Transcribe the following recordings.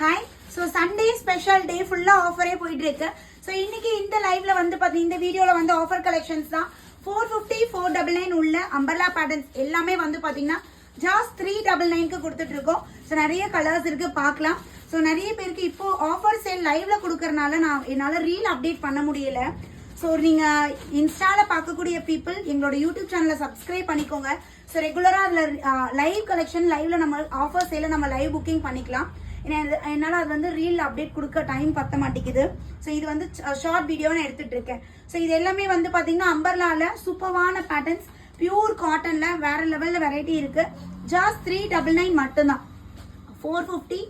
Hi. So Sunday special day ஃபுல்லாக ஆஃபரே போயிட்டு இருக்கு. ஸோ இன்னைக்கு இந்த லைவ்ல வந்து பார்த்தீங்கன்னா இந்த வீடியோவில் வந்து ஆஃபர் கலெக்ஷன்ஸ் தான் 450 499 உள்ள அம்பர்லா பேட்டர்ன்ஸ் எல்லாமே வந்து பார்த்தீங்கன்னா ஜாஸ்ட் 399க்கு கொடுத்துட்டு இருக்கோம். ஸோ நிறைய கலர்ஸ் இருக்கு, பார்க்கலாம். ஸோ நிறைய பேருக்கு இப்போ ஆஃபர் சேல் லைவ்ல கொடுக்கறனால என்னால் ரீல் அப்டேட் பண்ண முடியல. ஸோ நீங்கள் இன்ஸ்டாவில் பார்க்கக்கூடிய பீப்புள் எங்களோட யூடியூப் சேனலை சப்ஸ்கிரைப் பண்ணிக்கோங்க. ஸோ ரெகுலராக அதில் லைவ் கலெக்ஷன் லைவ்ல நம்ம ஆஃபர் சேலில் நம்ம லைவ் புக்கிங் பண்ணிக்கலாம். என்னால் அது வந்து ரீல் அப்டேட் கொடுக்க டைம் பத்த மாட்டேங்குது. ஸோ இது வந்து ஷார்ட் வீடியோன்னு எடுத்துட்டு இருக்கேன். ஸோ இது எல்லாமே வந்து பார்த்தீங்கன்னா அம்பர்லால சூப்பர்வான பேட்டர்ன்ஸ், பியூர் காட்டன்ல வேற லெவலில் வெரைட்டி இருக்கு. ஜாஸ்ட் 399 மட்டும்தான். 450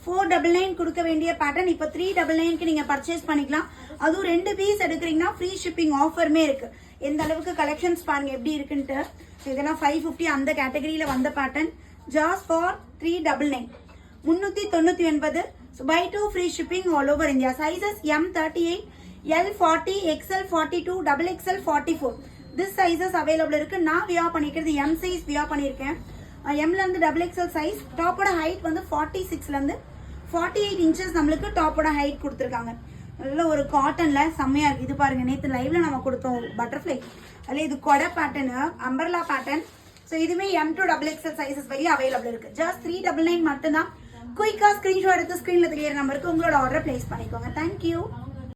499 கொடுக்க வேண்டிய பேட்டர்ன் இப்போ 399க்கு நீங்க பர்ச்சேஸ் பண்ணிக்கலாம். அதுவும் 2 பீஸ் எடுக்கிறீங்கன்னா ஃப்ரீ ஷிப்பிங் ஆஃபருமே இருக்கு. எந்த அளவுக்கு கலெக்ஷன்ஸ் பாருங்க எப்படி இருக்குன்ட்டு. இதெல்லாம் 550 அந்த கேட்டகரியில வந்த pattern. Just for 399 399. So buy 2 free shipping all over India. Sizes M38, L40, XL42, XXL 44. This sizes available இருக்கு. நான் வியர் பண்ணிக்கிறது M size வியர் பண்ணியிருக்கேன். Mல இருந்து XXL சைஸ். டாப்போட ஹைட் வந்து 46ல இருந்து 48 இன்ச்சஸ் நம்மளுக்கு டாப்போட ஹைட் கொடுத்துருக்காங்க. நல்ல ஒரு காட்டன்ல செம்மையா இருக்கு. இது பாருங்க, நேற்று லைவ்ல நம்ம கொடுத்தோம் பட்டர்ஃப்ளை. அதில் இது கொடை பேட்டர்ன், அம்பர்லா பேட்டர்ன். ஸோ இதுவே M to XXL சைஸஸ் வரையும் அவைலபிள் இருக்கு. ஜஸ்ட் 399 மட்டும்தான். குயிக்கா ஸ்கிரீன்ஷாட் எடுத்து ஸ்கிரீன்ல தெரியற நம்பருக்கு உங்களோட ஆர்டர் பிளேஸ் பண்ணிக்கோங்க. தேங்க்யூ.